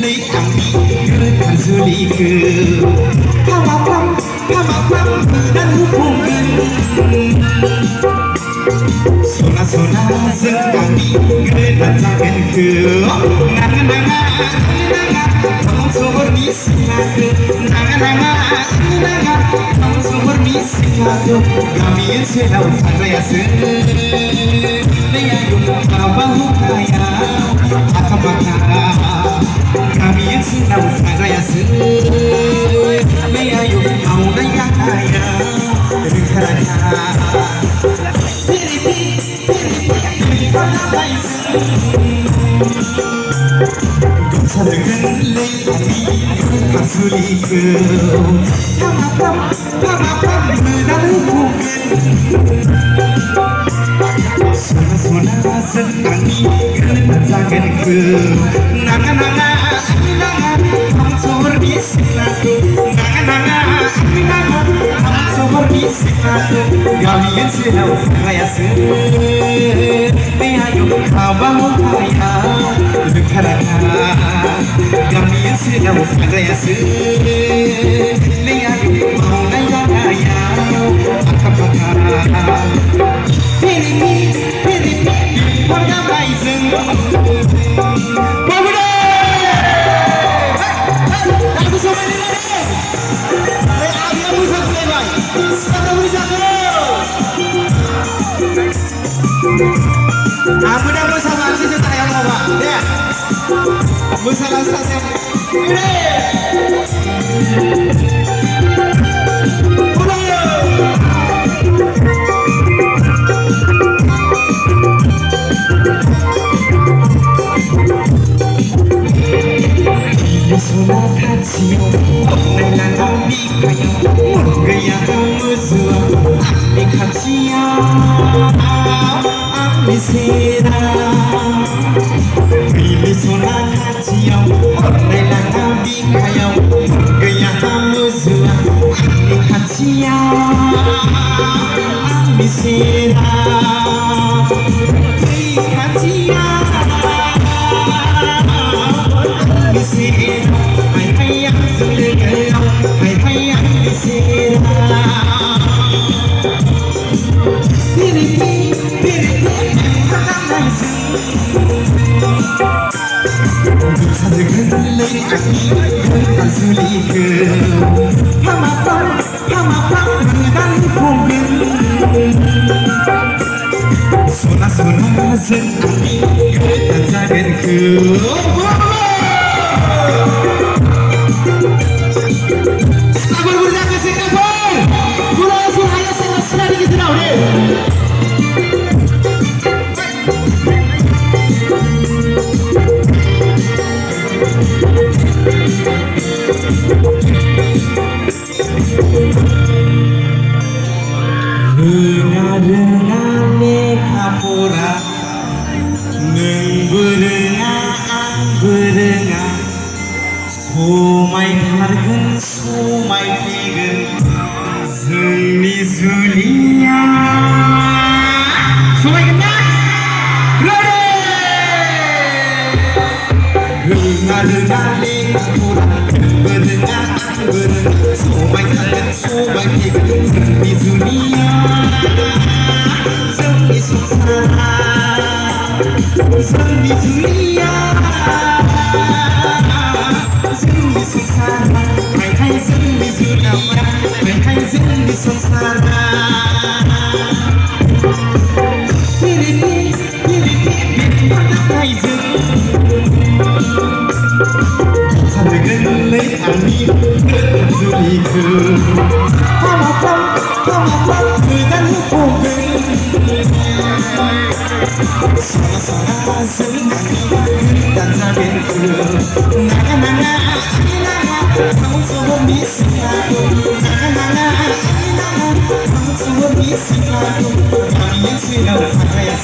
lấy thằng cứ thằng xử lý cứ pam dan hubungan sona sekali geretan jangan ke nanga kamu sumber misikadu nanga kamu sumber misikadu kami sedang santai leyayu kabahu kaya akabaka kami sedang santai leyayu mau naya kaya rekaranya dengan lelaki kasuliku pam menang hubungan sona senangi jangan ke nanga kamu sumber misikadu nanga kamu sumber misikadu kalian sedang raya ayo kamu kaya karena kalian sedang raya ayo mau nanya kaya akapakah pilih warga baizeng pemuda aku sama ini aku musuh lebai sekarang musuh aku dah musuh masih sudah yang bawa ya musuh langsung ini Sudah kasih, nana nabi kaya, gaya kamu semua, ami kasih, ami sedang. Ini sudah kasih, nana nabi kaya, gaya kamu semua, ami kasih, ami sedang. Kasih. Sona senangi geretan jangan ke Singapura berjalan ke Singapura Pulau Suraya senang di kita deh Dengar-dengarnya kapura Berdengar Somai hargen, somai figen Zeni zulia Somai kenyang Ready Dengar-dengarnya kapura Berdengar Somai hargen, somai figen Zeni zulia Zeni suksana Zeni zulia Zeni suksana Hai zeni zulama Hai zeni suksana Pilih Hai zeni Dengan leani Berzuliku Pam dengan hubungan Sama-sama senangi dan jangan ke nanga kamu semua misikadu nanga kamu semua misikadu kalian sedang raya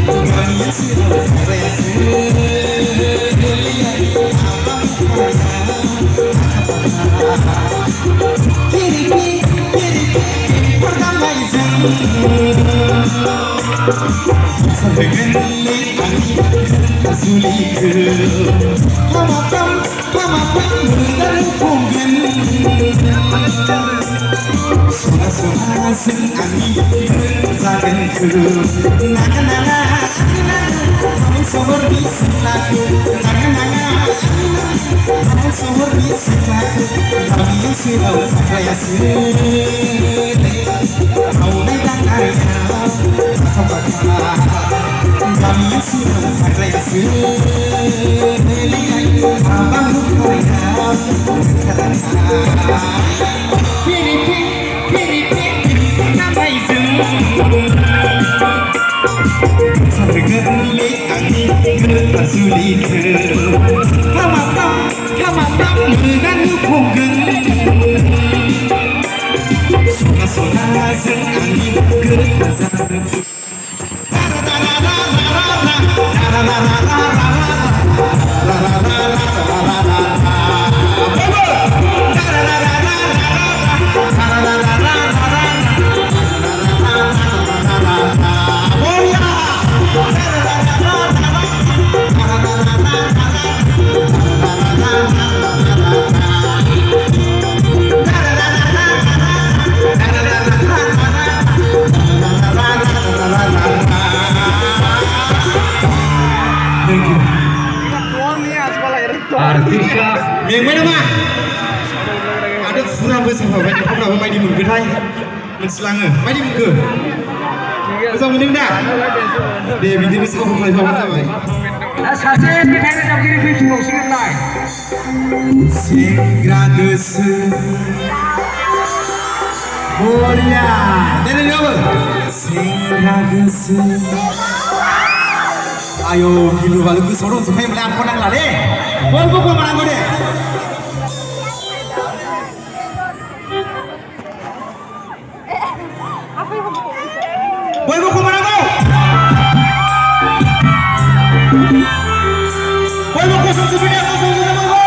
kalian sedang raya Kiri Segenli angin tersuliku Hamakam dan punggen Suara-suara sing angin terjaganku Nana-nana kamu sohor di sebelahku Nana-nana kamu sohor di sebelahku Kami yang sudah saya sendiri Kau datang ayah kami yang sudah saya sendiri abang bukan Pilih nama itu Segelik angin kertas sulit Kamatang dengan punggen Sona-sona sing angin kertas sulit Artika yang mana mah? Ada surah besar banyak orang main di muka thay, menselange, main di muka. Bisa mending dah. Dia bikin besar apa lagi apa lagi? Asal kita nak kiri video singat lain. Singragus, Boria, dari apa? Singragus. Ayo, gilu balu ku sorong supaya melihat konang lah deh. Boleh buku mana kau deh? Boleh buku mana kau? Boleh buku sesuatu aku sesuatu buku.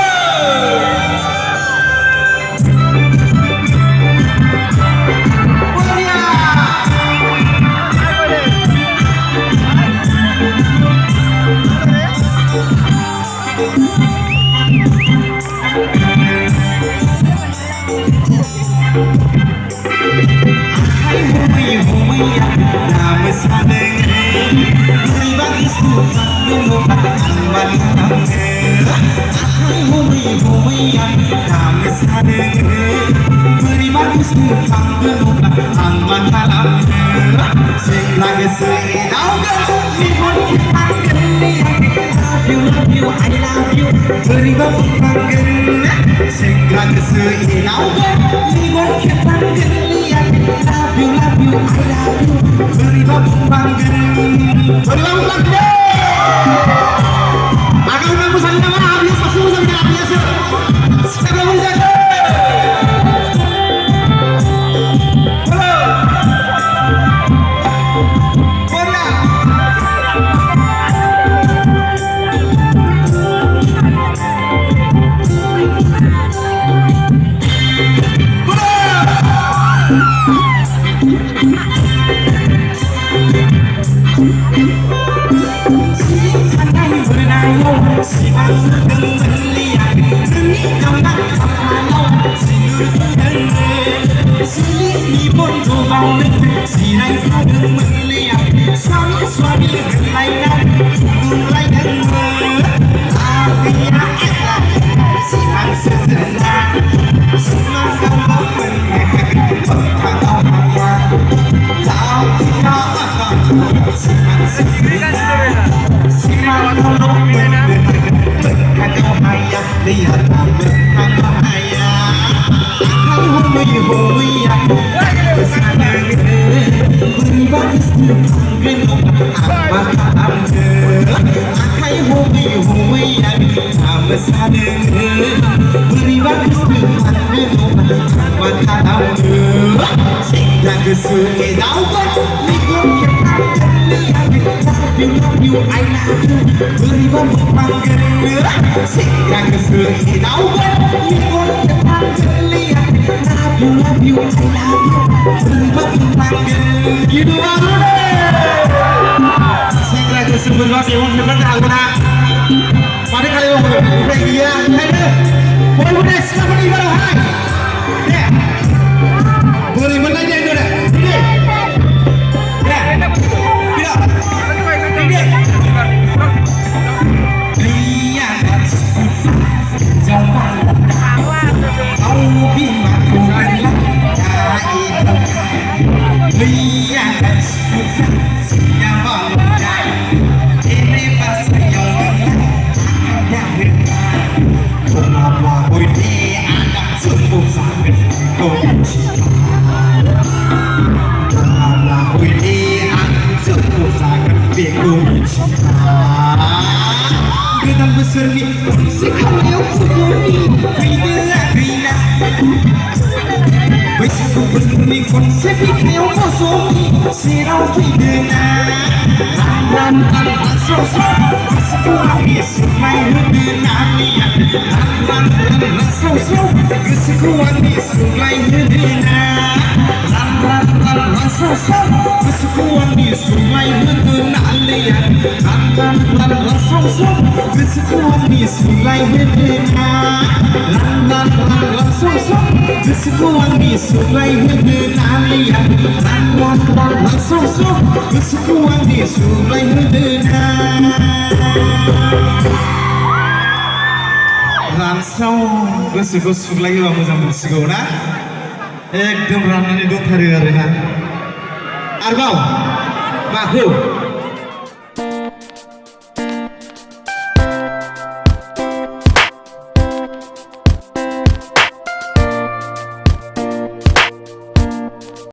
You love you, I love you. Berubah panggil, gitu baru deh. Saya kira sebelum dia orang tahu nak. Pada kali orang berubah dia, hai deh. Boleh boleh siapa ni baru hai. Deh. Boleh mana dia itu deh. Ini. Deh. Tidak. Ini. Dia jangan kau bimbang bukanlah kait lihat yang balai ini pasti yang kenapa ini anak sungguh sakit kau kenapa ini anak sungguh sakit bingung kita besar ni sekarang ni bila bila besar besar ni konsep ni kosong serau tidak ran sosok sekolah ni semai dengan niat ran sosok sekolah ni semai dengan ran sosok sekolah ni semai dengan niat ran sosok sekolah ni semai dengan ran sosok sekolah ni semai dengan niat ran sosok sekolah ni semai dengan ransau गोसोखौ सुग्लायोबा मोजां मोनसिगौ ना एकदम राननानै दंथारो आरोना आरोबाव माखौ